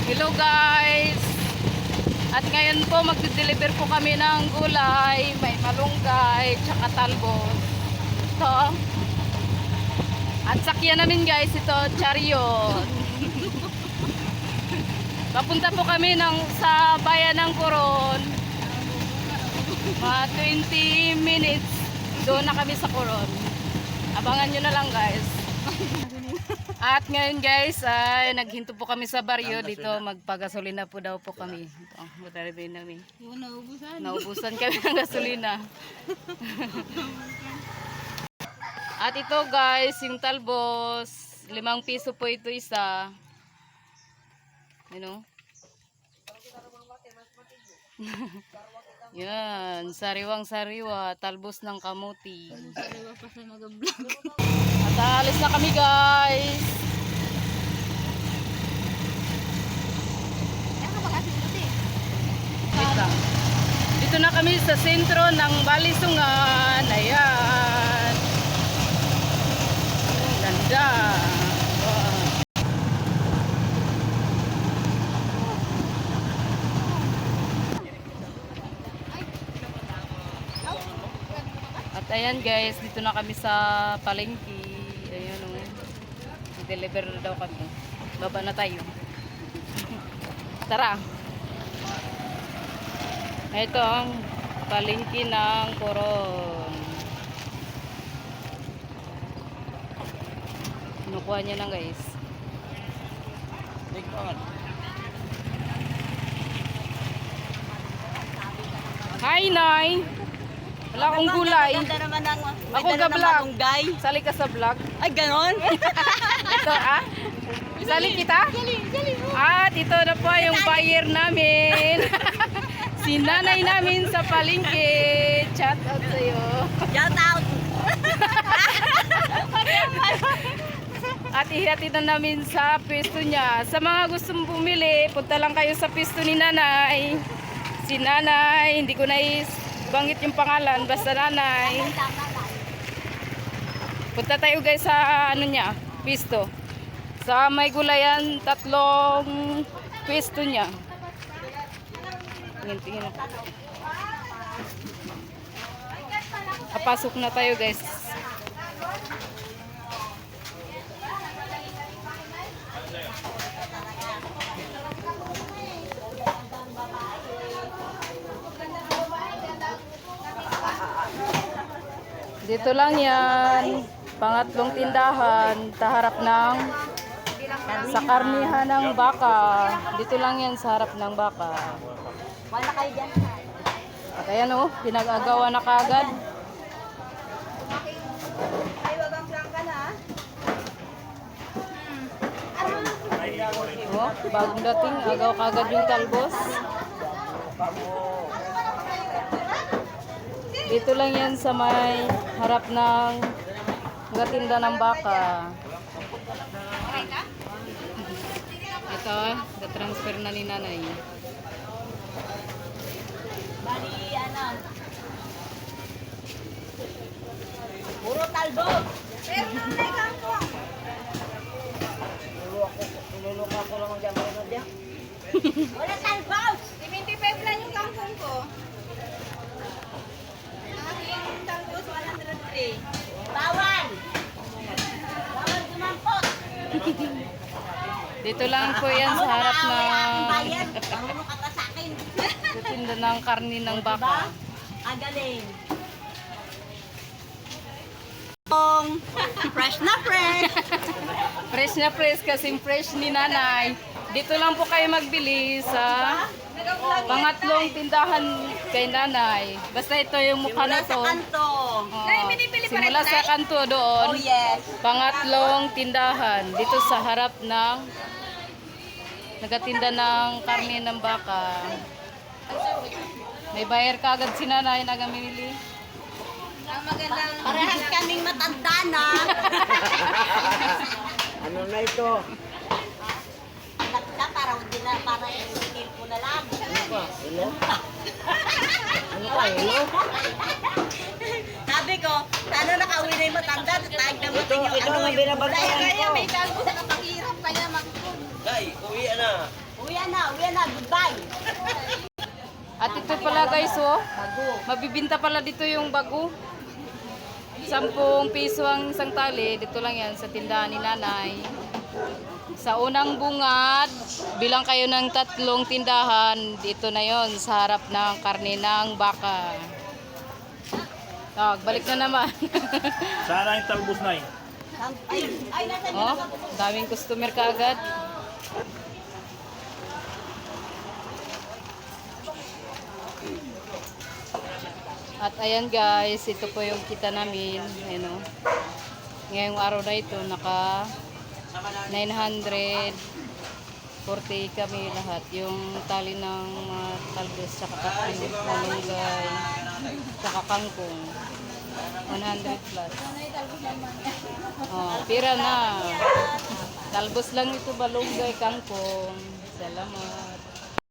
Hello guys! At ngayon po magde-deliver po kami ng gulay, may malunggay, tsaka talbos. Ito. At sakyan namin guys, ito, chariot. Papunta po kami sa bayan ng Coron. Mga 20 minutes doon na kami sa Coron. Abangan nyo na lang guys. At ngayon guys, ay naghinto po kami sa baryo dito, magpagasolina po daw po kami. Ito, matari din namin. Naubusan kami ng gasolina. At ito guys, yung talbos, 5 piso po ito isa. You know? Yan, sariwang-sariwa, talbos ng kamuti. Sariwa pa sa mag-vlog. At alis na kami guys. Dito na kami sa sentro ng Balisungan. Ayan. Ganda. Wow. At ayan guys, dito na kami sa palengke. Ayan o. I-deliver na daw kami. Baba na tayo. Tara. Ito ang palengke ng Coron. Kinukuha niya lang guys. Hi Nay! Wala akong gulay. Ako ga-vlog. Sali ka sa vlog. Ay, ganon? Ito Sali kita? At ito na po yung buyer namin. Si nanay namin sa palengke. Shout out sa'yo. Shout out! At ihatid na namin sa pwesto niya. Sa mga gustong bumili, punta lang kayo sa pwesto ni nanay. Si nanay, hindi ko banggit yung pangalan, basta nanay. Punta tayo guys sa niya, pwesto. Sa may gulayan, 3 pwesto niya. Tingin ako. Papasok na tayo guys. Dito lang yan. Pangatlong tindahan. Taharap ng sa karnihan ng baka. Dito lang yan sa harap ng baka. Wala kayo dyan. At ayan o, pinag-agawa na kagad. Ay, wag ang prangka na. O, bagong dating, agaw kagad yung talbos. Dito lang yan sa may harap ng gatinda ng baka. Ito, na-transfer na ni nanay. Bali, puro talbog. Pero nanay kangkong. Niluluka ko lang ang dyan dyan. Wala talbog. 75 lang yung kangkong ko. Aking talbog, 103. Bawal! Bawal dumampot. Dito lang po yan sa harap ng Marunong ka pa sa akin. gatinda ng karni ng baka. Agaling. Fresh na fresh. Fresh na fresh kasing fresh ni nanay. Dito lang po kayo magbili sa pangatlong tindahan kay nanay. Basta ito yung mukha Simula na sa to. kanto. Simula sa kanto doon. Oh yes. Pangatlong tindahan dito sa harap ng nagatinda ng karne ng baka. May buyer kagad si nanay nagamili. Ang magandang parehas kaming matanda na. Ano na ito? Nakita para hindi na para i-skill ko na lang. Ano pa? Hello? Ano pa? Hello? Sabi ko, sana nakauwi na yung matanda, tayo na Ito ang binabantayan ko. Kaya may kalbo sa kapahirap, kaya magkun. Day, uwi na. Uwi na, goodbye. At ito pala guys, oh. Bago. Mabibinta pala dito yung bago. 10 piso ang isang tali. Dito lang yan sa tindahan ni nanay. Sa unang bungad, bilang kayo ng 3 tindahan. Dito na yon sa harap ng karne ng baka. Balik na naman. Sana yung talbos na Ay, nasa Oh, daming customer kaagad. At ayan guys, ito po yung kita namin. Ayan o. Ngayong araw na ito, naka 940 kami lahat. Yung tali ng talbos, saka malunggay, saka kangkong. 100 plus. Oh, pira na. Talbos lang ito, balunggay, kangkong. Salamat.